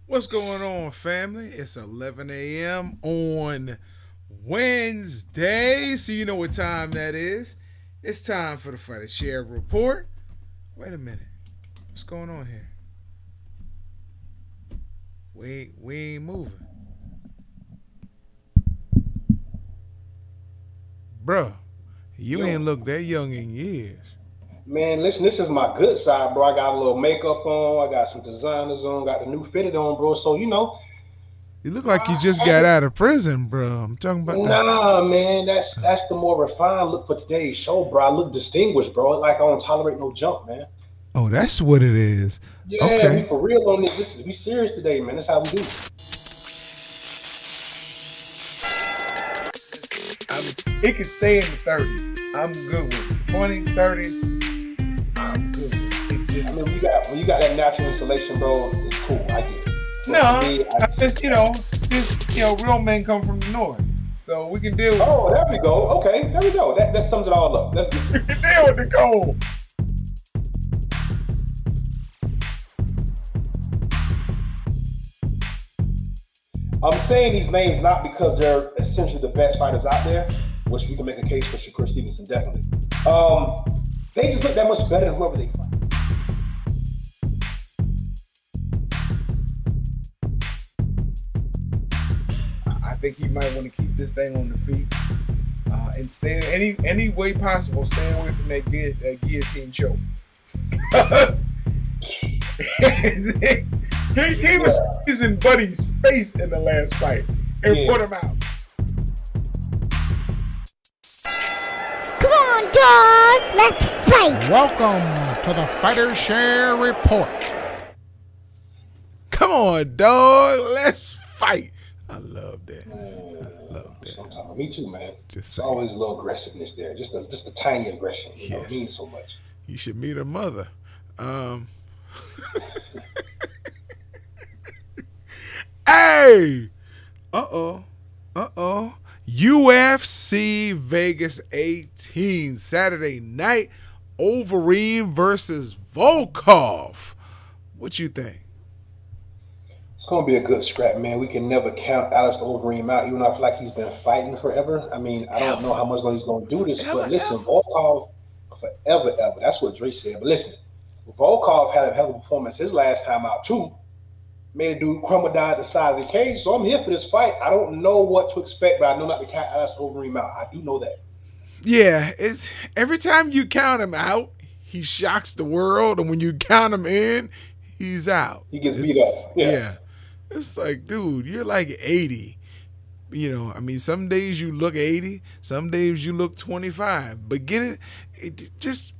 What's going on, family? It's 11 a.m. on Wednesday, so you know what time that is. It's time for the Fighter Share Report. Wait a minute. What's going on here? We ain't moving. Bruh, you ain't Yo, looked that young in years. man, listen, this is my good side, bro. I got a little makeup on, I got some designers on, got the new fitted on, bro. So, You look like you I just had got to, out of prison, bro. I'm talking about the. nah, man, that's the more refined look for today's show, bro. I look distinguished, bro. Like I don't tolerate no junk, man. Oh, that's what it is. Yeah, we Okay. for real on this. We serious today, man. That's how we do. I'm, it can stay in the 30s. I'm good with it. 20s, 30s, I'm good with it. It I just mean, when you got that natural installation, bro, it's cool. I get it. But for no, me, I I just just real men come from the north, so we can deal with oh, there we go. Okay, there we go. That sums it all up. Let's get to we it. can deal with the cold. I'm saying these names not because they're essentially the best fighters out there, which we can make a case for Shakur Stevenson definitely. Um, they just look that much better than whoever they fight. I think he might want to keep this thing on the feet and stay any way possible. Stay away from that guillotine choke. he was Yeah, squeezing Buddy's face in the last fight and yeah. put him out. Come on, dog. Let's fight. Welcome to the Fighter Share Report. Come on, dog. Let's fight. I love that. I love that. Sometimes, me too, man. Just It's saying. always a little aggressiveness there, just a tiny aggression. It means Yes. so much. You should meet her mother. Um, hey! Uh oh. Uh oh. UFC Vegas 18, Saturday night. Overeem versus Volkov. What you think? It's gonna be a good scrap, man. We can never count Alistair Overeem out, even though I feel like he's been fighting forever. I mean, I don't know how Ever. much longer he's gonna do this, but Ever, listen, ever. Volkov forever, ever. That's what Dre said. But listen, Volkov had a hell of a performance his last time out too. Made a dude crumble down at the side of the cage. So I'm here for this fight. I don't know what to expect, but I know not to count Alistair Overeem out. I do know that. Yeah, it's every time you count him out, he shocks the world, and when you count him in, he's out. He gets beat It's up. Yeah. yeah. It's like, dude, you're like 80. I mean, some days you look 80, some days you look 25. But just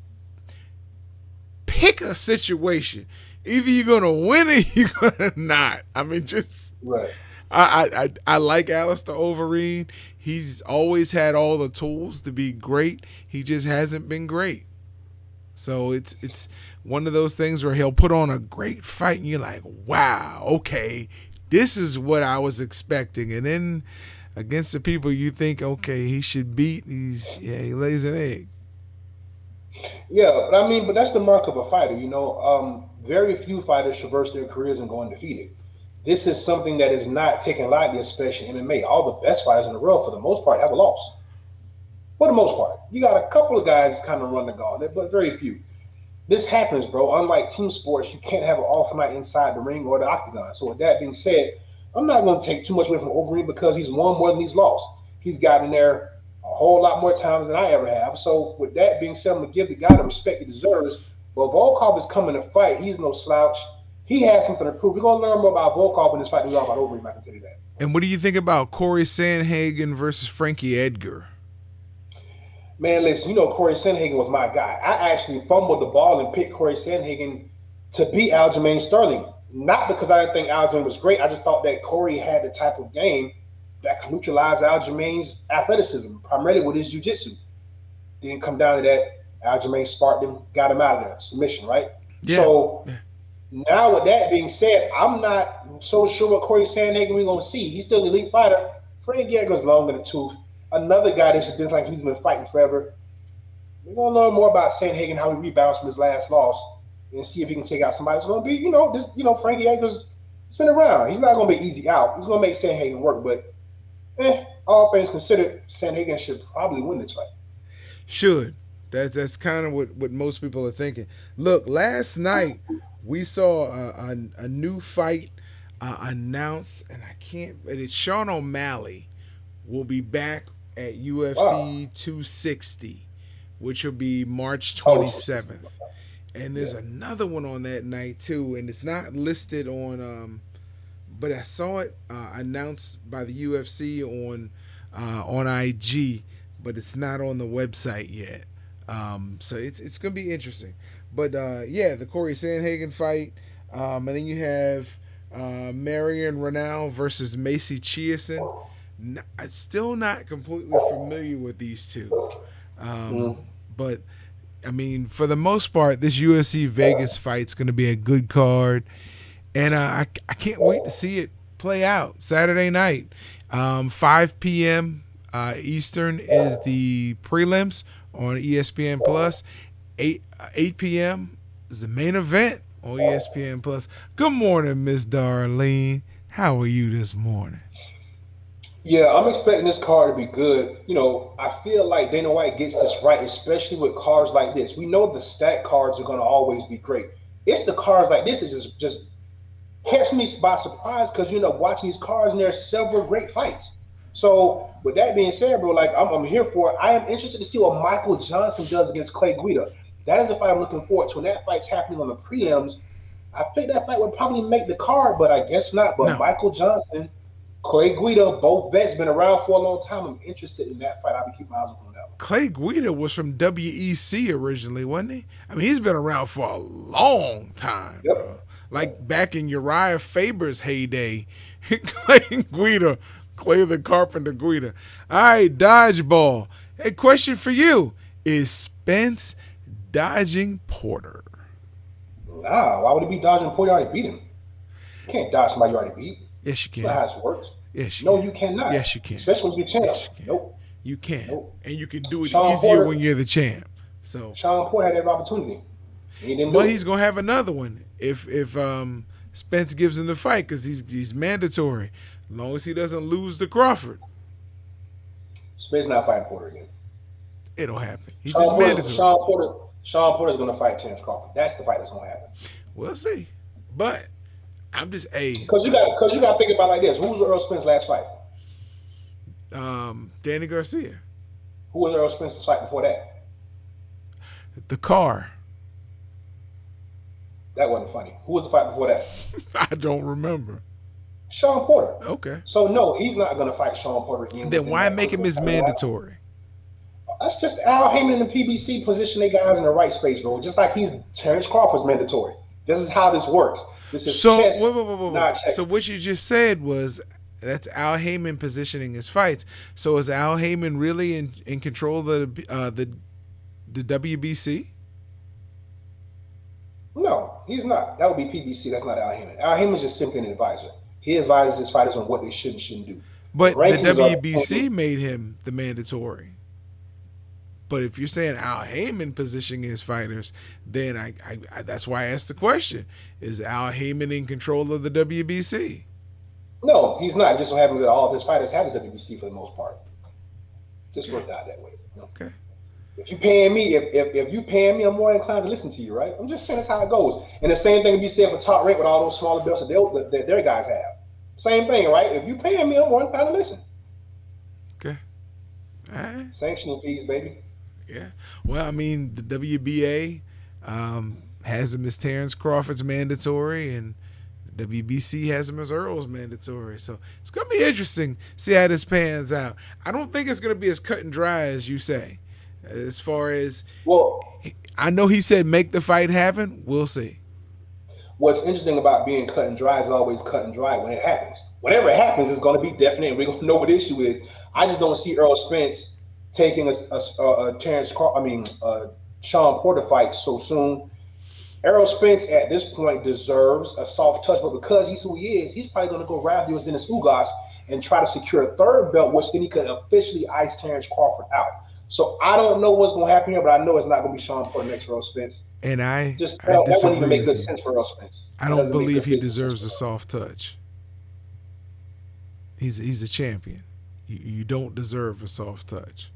pick a situation. Either you're gonna win or you're gonna not. I mean, just Right. I like Alistair Overeem. He's always had all the tools to be great. He just hasn't been great. So it's one of those things where he'll put on a great fight and you're like, wow, okay, this is what I was expecting. And then against the people you think, okay, he should beat, he lays an egg. Yeah, but that's the mark of a fighter. Very few fighters traverse their careers and go undefeated. This is something that is not taken lightly, especially in MMA. All the best fighters in the world, for the most part, have a loss. For the most part, you got a couple of guys kind of run the gauntlet, but very few. This happens, bro. Unlike team sports, you can't have an off night inside the ring or the octagon. So with that being said, I'm not going to take too much away from Overeem because he's won more than he's lost. He's gotten there a whole lot more times than I ever have. So with that being said, I'm going to give the guy the respect he deserves. But Volkov is coming to fight. He's no slouch. He has something to prove. We're going to learn more about Volkov in this fight than we are about Overeem. I can tell you that. And what do you think about Corey Sandhagen versus Frankie Edgar? Man, listen, Corey Sandhagen was my guy. I actually fumbled the ball and picked Corey Sandhagen to beat Aljamain Sterling. Not because I didn't think Aljamain was great. I just thought that Corey had the type of game that could neutralize Aljamain's athleticism, primarily with his jiu-jitsu. Didn't come down to that. Aljamain sparked him, got him out of there. Submission, right? Yeah. So now with that being said, I'm not so sure what Corey Sandhagen we're going to see. He's still an elite fighter. Frank Yeager's long in the tooth. Another guy that's been like he's been fighting forever. We're gonna learn more about Sandhagen, how he rebounds from his last loss, and see if he can take out somebody. It's gonna be, Frankie Akers. He's been around. He's not going to be easy out. He's going to make Sandhagen work, but all things considered, Sandhagen should probably win this fight. Should. That's kind of what most people are thinking. Look, last night we saw a new fight announced, and it's Sean O'Malley will be back at UFC 260, which will be March 27th. And there's another one on that night too, and it's not listed on but I saw it announced by the UFC on IG, but it's not on the website yet. So it's gonna be interesting. But the Corey Sandhagen fight, and then you have Marion Renaud versus Macy Chiasson. I'm still not completely familiar with these two, but I mean, for the most part, this UFC Vegas fight's gonna be a good card. And I can't wait to see it play out Saturday night. 5 p.m. Eastern is the prelims on ESPN Plus. 8 p.m. is the main event on ESPN Plus. Good morning, Miss Darlene. How are you this morning? Yeah, I'm expecting this card to be good. You know, I feel like Dana White gets this right, especially with cards like this. We know the stack cards are going to always be great. It's the cards like this that just catch me by surprise because, watching these cards and there are several great fights. So with that being said, bro, like I'm here for it. I am interested to see what Michael Johnson does against Clay Guida. That is a fight I'm looking forward to. When that fight's happening on the prelims, I think that fight would probably make the card, but I guess not. But no. Michael Johnson, Clay Guida, both vets been around for a long time. I'm interested in that fight. I'll be keeping my eyes on that one. Clay Guida was from WEC originally, wasn't he? I mean, he's been around for a long time, bro. Like back in Uriah Faber's heyday, Clay the Carpenter Guida. All right, dodgeball. Hey, question for you. Is Spence dodging Porter? Nah, why would he be dodging Porter? You already beat him. You can't dodge somebody you already beat. Yes, you can. That's not how it works. Yes, you can. No, you cannot. Yes, you can. Especially when you're champ. Yes, you can. Nope. You can. Nope. And you can do it Sean easier Porter, when you're the champ. So Sean Porter had that opportunity. But he's gonna have another one if Spence gives him the fight because he's mandatory. As long as he doesn't lose to Crawford. Spence not fighting Porter again. It'll happen. He's just mandatory. Sean Porter's gonna fight Terence Crawford. That's the fight that's gonna happen. We'll see. But I'm just because you got to think about it like this. Who was Earl Spence's last fight? Danny Garcia. Who was Earl Spence's fight before that? The car. That wasn't funny. Who was the fight before that? I don't remember. Sean Porter. Okay. So no, he's not going to fight Sean Porter again. Then why make him as mandatory? That's just Al Heyman and the PBC position their guys in the right space, bro. Just like Terence Crawford's mandatory. This is how this works. This is so. Chess, wait. So what you just said was that's Al Heyman positioning his fights. So is Al Heyman really in control of the WBC? No, he's not. That would be PBC. That's not Al Heyman. Al Heyman's just simply an advisor. He advises his fighters on what they should and shouldn't do. But the WBC made him the mandatory. But if you're saying Al Heyman positioning his fighters, then I that's why I asked the question. Is Al Heyman in control of the WBC? No, he's not. It just so happens that all of his fighters have the WBC for the most part. Just worked out that way. Okay. If you paying me, if you paying me, I'm more inclined to listen to you, right? I'm just saying that's how it goes. And the same thing can be said for Top Rank with all those smaller belts that their guys have. Same thing, right? If you paying me, I'm more inclined to listen. Okay. All right. Sanctioning fees, baby. Yeah. Well, I mean, the WBA has him as Terence Crawford's mandatory, and the WBC has him as Earl's mandatory. So it's going to be interesting to see how this pans out. I don't think it's going to be as cut and dry as you say. As far as, I know he said make the fight happen. We'll see. What's interesting about being cut and dry is always cut and dry when it happens. Whenever it happens, it's going to be definite, and we're going to know what the issue is. I just don't see Earl Spence taking a Sean Porter fight so soon. Errol Spence at this point deserves a soft touch, but because he's who he is, he's probably going to go Rafael Dennis Ugas and try to secure a third belt, which then he could officially ice Terence Crawford out. So I don't know what's going to happen here, but I know it's not going to be Sean Porter next for Earl Spence. And I That wouldn't even disagree make with good you. sense for Earl Spence. I don't believe he deserves a soft touch. He's a champion. You don't deserve a soft touch.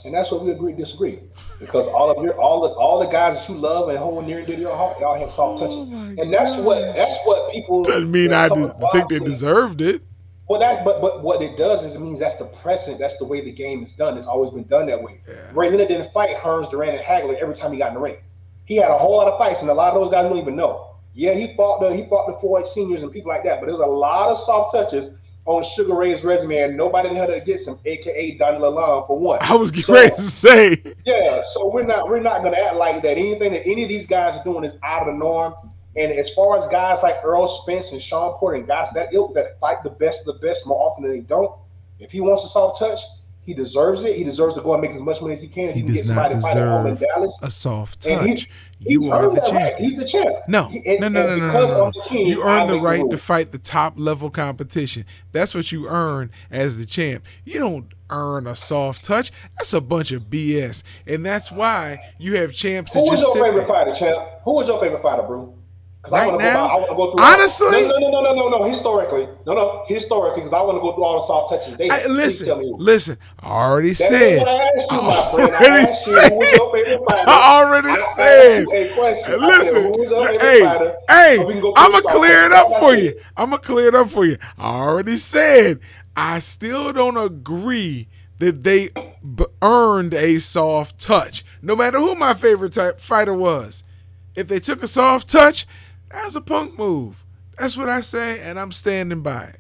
And that's what we agree disagree. Because all the guys that you love and hold near and dear to your heart, y'all had soft touches. And that's what people Doesn't mean I think they deserved it. Well, but what it does is it means that's the precedent. That's the way the game is done. It's always been done that way. Yeah. Ray Leonard didn't fight Hearns, Durant, and Hagler every time he got in the ring. He had a whole lot of fights, and a lot of those guys don't even know. Yeah, he fought the Floyd seniors and people like that, but there was a lot of soft touches on Sugar Ray's resume, and nobody in the hell that gets him, aka Donnie Lalonde, for one. I was getting ready to say. Yeah, so we're not going to act like that. Anything that any of these guys are doing is out of the norm. And as far as guys like Earl Spence and Sean Porter and guys that ilk that fight the best of the best more often than they don't, if he wants a soft touch, he deserves it. He deserves to go and make as much money as he can. He does not deserve a soft touch. You are the champ. Right. He's the champ. No. You earn the right to fight the top level competition. That's what you earn as the champ. You don't earn a soft touch. That's a bunch of BS. And that's why you have champs that just sit there. Who was your favorite fighter, champ? Who was your favorite fighter, bro? Right now, I want to go through honestly, no. Historically, because I want to go through all the soft touches. Listen. I already said. I'ma clear it up for you. I already said. I still don't agree that they earned a soft touch. No matter who my favorite fighter was, if they took a soft touch, that was a punk move. That's what I say, and I'm standing by it.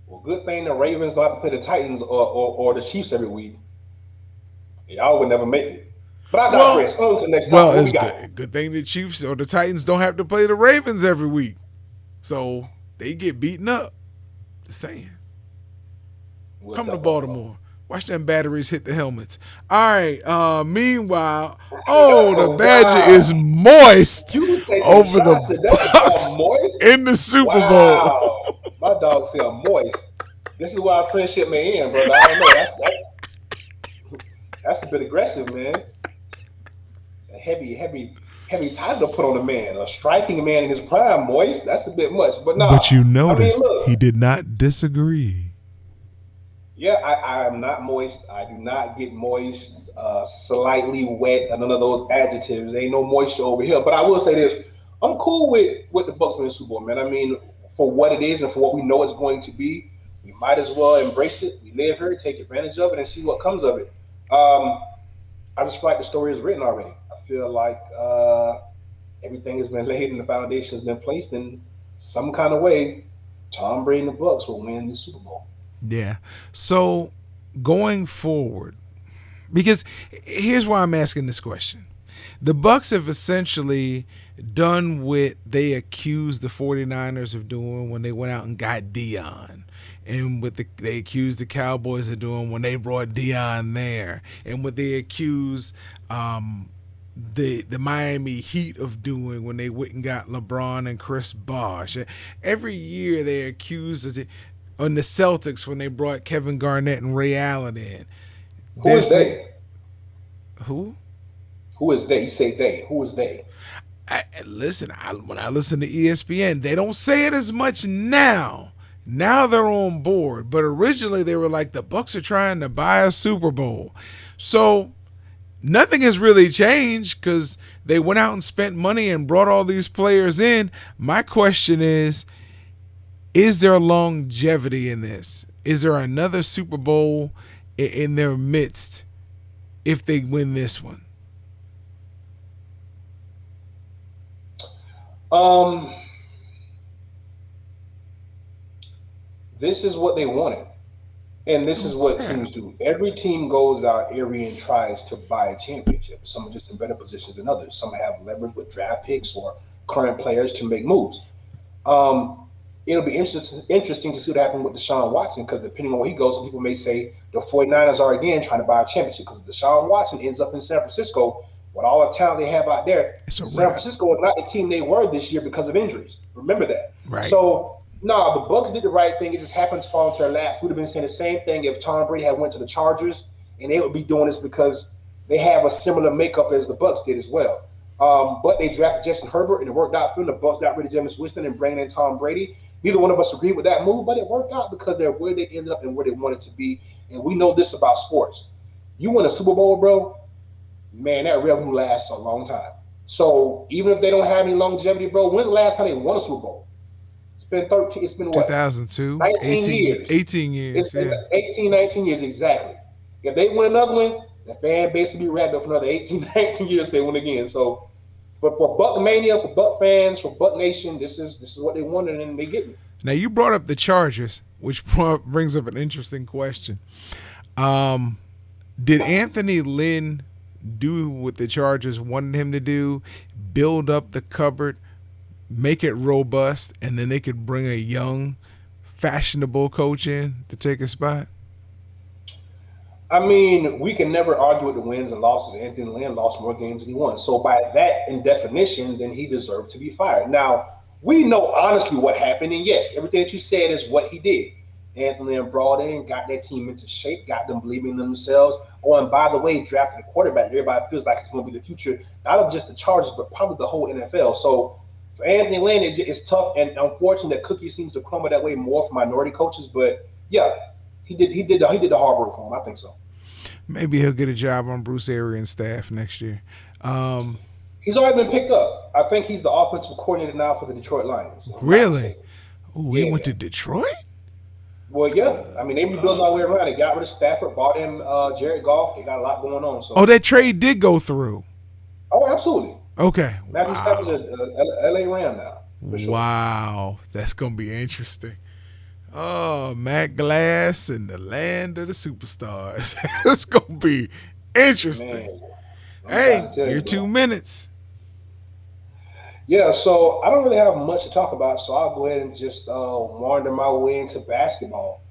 Well, good thing the Ravens don't have to play the Titans or the Chiefs every week. Y'all would never make it. But I digress. On to the next topic. Well, it's good thing the Chiefs or the Titans don't have to play the Ravens every week. So they get beaten up. Just saying. Come to Baltimore. Watch them batteries hit the helmets. All right. Meanwhile, the Badger is moist over the Bucks in the Super Bowl. My dog said moist. This is why our friendship may end, brother. I don't know. That's a bit aggressive, man. It's a heavy title to put on a man. A striking man in his prime, moist. That's a bit much. But you noticed he did not disagree. Yeah, I am not moist. I do not get moist, slightly wet, none of those adjectives. Ain't no moisture over here. But I will say this. I'm cool with the Bucks winning the Super Bowl, man. I mean, for what it is and for what we know it's going to be, we might as well embrace it. We live here, take advantage of it, and see what comes of it. I just feel like the story is written already. I feel like everything has been laid and the foundation has been placed in some kind of way. Tom Brady and the Bucks will win the Super Bowl. Yeah. So going forward, because here's why I'm asking this question. The Bucks have essentially done what they accused the 49ers of doing when they went out and got Deion. And what they accused the Cowboys of doing when they brought Deion there. And what they accused the Miami Heat of doing when they went and got LeBron and Chris Bosh. Every year they accuse us. On the Celtics when they brought Kevin Garnett and Ray Allen in. Who is they? Who? Who is they? You say they. Who is they? When I listen to ESPN, they don't say it as much now. Now they're on board. But originally they were like, the Bucks are trying to buy a Super Bowl. So nothing has really changed because they went out and spent money and brought all these players in. My question is there longevity in this? Is there another Super Bowl in their midst if they win this one? This is what they wanted. And this is what teams do. Every team goes out every and tries to buy a championship. Some are just in better positions than others. Some have leverage with draft picks or current players to make moves. It'll be interesting to see what happens with Deshaun Watson because depending on where he goes, some people may say the 49ers are again trying to buy a championship because if Deshaun Watson ends up in San Francisco with all the talent they have out there, San Francisco is not the team they were this year because of injuries. Remember that. Right. So No, the Bucks did the right thing. It just happened to fall into their laps. We'd have been saying the same thing if Tom Brady had went to the Chargers, and they would be doing this because they have a similar makeup as the Bucks did as well. But they drafted Justin Herbert, and it worked out for them. The Bucks got rid of Jameis Winston and bringing in Tom Brady. Neither one of us agreed with that move, but it worked out because they're where they ended up and where they wanted to be. And we know this about sports: you win a Super Bowl, bro. Man, that revenue lasts a long time. So even if they don't have any longevity, bro, when's the last time they won a Super Bowl? It's been 13. It's been what? 2002, 19 years. 18 years. It's been Yeah. 18, 19 years exactly. If they win another one, the fan base will be wrapped up for another 18, 19 years. They win again. So, but for Buck Mania, for Buck fans, for Buck Nation, this is what they wanted, and they get it. Now you brought up the Chargers, which brings up an interesting question. Did Anthony Lynn do what the Chargers wanted him to do, build up the cupboard, make it robust, and then they could bring a young, fashionable coach in to take a spot? I mean, we can never argue with the wins and losses. Anthony Lynn lost more games than he won. So by that, in definition, then he deserved to be fired. Now, we know honestly what happened, and yes, everything that you said is what he did. Anthony Lynn brought in, got that team into shape, got them believing in themselves. Oh, and by the way, drafted a quarterback. Everybody feels like it's going to be the future, not of just the Chargers, but probably the whole NFL. So for Anthony Lynn, it's tough, and unfortunately, that cookie seems to crumble that way more for minority coaches. But yeah, he did the hard work for him. I think so. Maybe he'll get a job on Bruce Arians' staff next year. He's already been picked up. I think he's the offensive coordinator now for the Detroit Lions. Really? Oh, he Yeah. went to Detroit? Well, yeah. I mean, they rebuilt all the way around. They got rid of Stafford, brought in Jared Goff. They got a lot going on. So. Oh, that trade did go through. Oh, absolutely. Okay. Matthew Wow. Stafford's a LA Ram now. For sure. Wow. That's going to be interesting. Oh, Matt Glass and the land of the superstars. It's going to be interesting. Man, I'm Hey, trying to tell your you, bro. 2 minutes. Yeah, so I don't really have much to talk about, so I'll go ahead and just wander my way into basketball.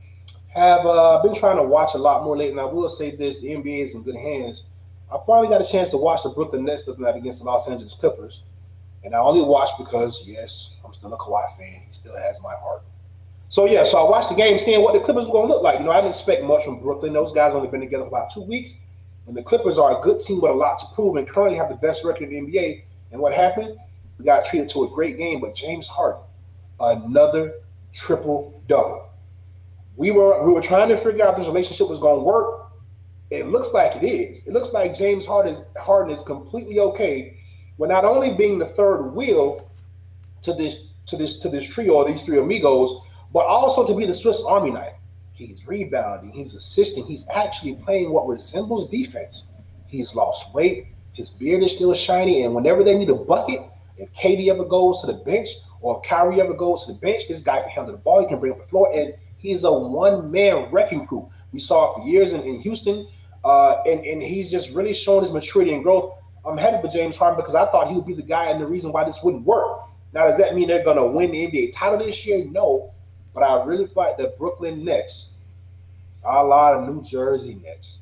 Have been trying to watch a lot more lately, and I will say this: the NBA is in good hands. I finally got a chance to watch the Brooklyn Nets tonight against the Los Angeles Clippers, and I only watched because, yes, I'm still a Kawhi fan. He still has my heart. So yeah, so I watched the game, seeing what the Clippers were going to look like. You know, I didn't expect much from Brooklyn. Those guys only been together for about 2 weeks, and the Clippers are a good team with a lot to prove, and currently have the best record in the NBA. And what happened? We got treated to a great game, but James Harden, another triple double. We were trying to figure out if this relationship was going to work. It looks like it is. It looks like James Harden is completely okay with not only being the third wheel to this trio, or these three amigos, but also to be the Swiss Army knife. He's rebounding, he's assisting, he's actually playing what resembles defense. He's lost weight, his beard is still shiny, and whenever they need a bucket, if KD ever goes to the bench or if Kyrie ever goes to the bench, this guy can handle the ball, he can bring up the floor, and he's a one-man wrecking crew. We saw it for years in Houston, and he's just really shown his maturity and growth. I'm happy for James Harden because I thought he would be the guy and the reason why this wouldn't work. Now, does that mean they're going to win the NBA title this year? No. But I really feel like the Brooklyn Nets, a lot of New Jersey Nets,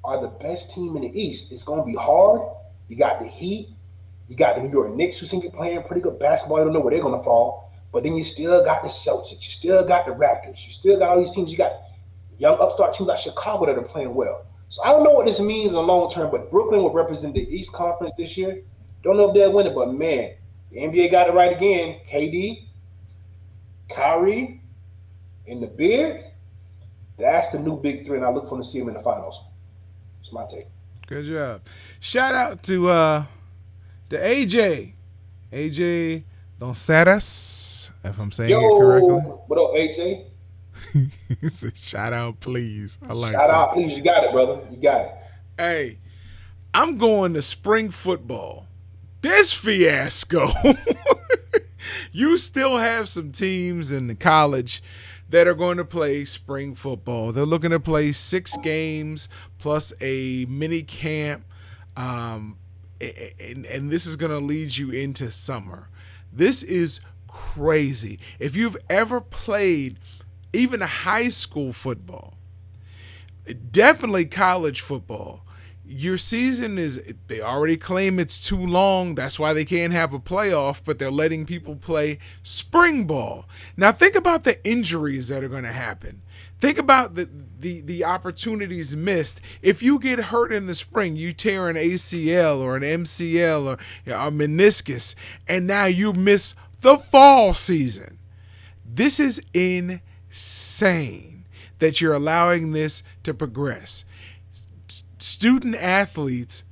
are the best team in the East. It's going to be hard. You got the Heat. You got the New York Knicks, who seem to be playing pretty good basketball. You don't know where they're going to fall. But then you still got the Celtics. You still got the Raptors. You still got all these teams. You got young upstart teams like Chicago that are playing well. So I don't know what this means in the long term, but Brooklyn will represent the East Conference this year. Don't know if they'll win it, but man, the NBA got it right again. KD, Kyrie, and the beard, that's the new big three, and I look forward to see them in the finals. That's my take. Good job. Shout out to AJ. AJ Donceras, if I'm saying it correctly. What up, AJ? He said, shout out, please. I like Shout that. out, please. You got it, brother. You got it. Hey, I'm going to spring football. This fiasco. You still have some teams in the college that are going to play spring football. They're looking to play 6 games plus a mini camp. And this is going to lead you into summer. This is crazy. If you've ever played even high school football, definitely college football, your season is, they already claim it's too long. That's why they can't have a playoff, but they're letting people play spring ball. Now think about the injuries that are going to happen. Think about the opportunities missed. If you get hurt in the spring, you tear an ACL or an MCL or a meniscus, and now you miss the fall season. This is insane that you're allowing this to progress. Student athletes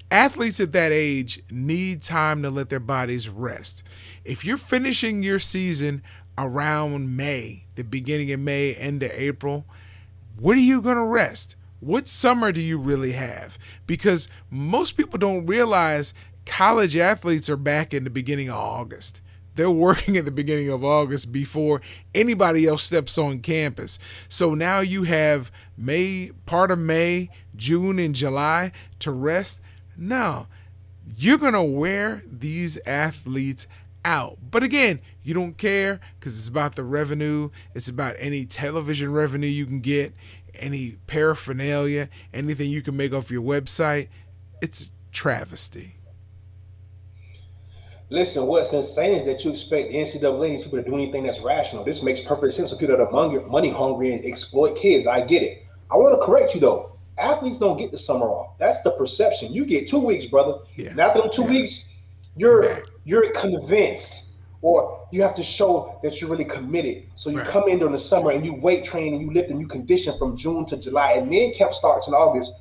at that age need time to let their bodies rest. If you're finishing your season around May, the beginning of May, end of April, what are you going to rest? What summer do you really have? Because most people don't realize college athletes are back in the beginning of August. They're working at the beginning of August before anybody else steps on campus. So now you have part of May, June, and July to rest. No, you're going to wear these athletes out. But again, you don't care because it's about the revenue. It's about any television revenue you can get, any paraphernalia, anything you can make off your website. It's travesty. Listen, what's insane is that you expect the NCAA these people to do anything that's rational. This makes perfect sense for people that are money hungry and exploit kids. I get it. I want to correct you though. Athletes don't get the summer off. That's the perception. You get 2 weeks, brother. Yeah. And after them 2 weeks, you're convinced, or you have to show that you're really committed. So you come in during the summer and you weight train and you lift and you condition from June to July, and then camp starts in August,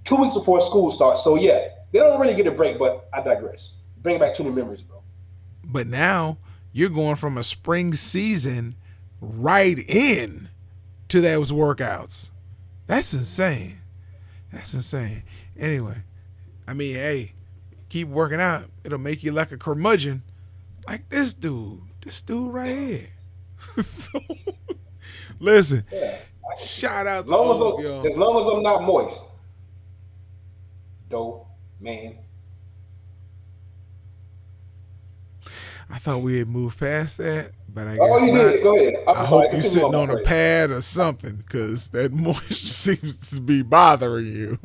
2 weeks before school starts. So yeah, they don't really get a break. But I digress. Bring back too many memories, bro. But now you're going from a spring season right in to those workouts. That's insane. That's insane. Anyway, I mean, hey, keep working out. It'll make you like a curmudgeon, like this dude right here. So, listen, shout out to all of y'all. As long as I'm not moist, dope man. I thought we had moved past that, but I guess not. Did. Go ahead. I hope you're sitting on a pad or something, because that moisture seems to be bothering you.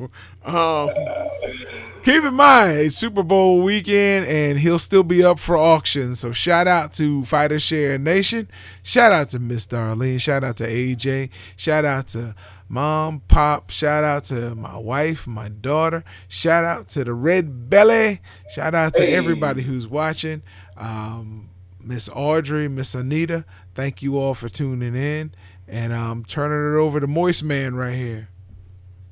Keep in mind, it's Super Bowl weekend, and he'll still be up for auction. So shout out to Fighter Share Nation. Shout out to Miss Darlene. Shout out to AJ. Shout out to Mom, Pop. Shout out to my wife, my daughter. Shout out to the Red Belly. Shout out to everybody who's watching. Miss Audrey, Miss Anita, thank you all for tuning in. And I'm turning it over to Moist Man right here.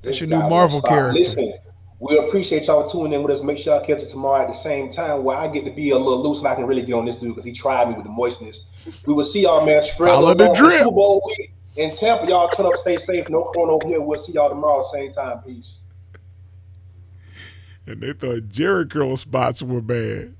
That's your new Marvel character. Listen, we appreciate y'all tuning in with us. Make sure y'all catch it tomorrow at the same time, where I get to be a little loose and I can really get on this dude because he tried me with the moistness. We will see y'all, man. Follow the drip. Super Bowl week in Tampa. Y'all turn up, stay safe. No corona over here. We'll see y'all tomorrow, same time. Peace. And they thought Jerry curl spots were bad.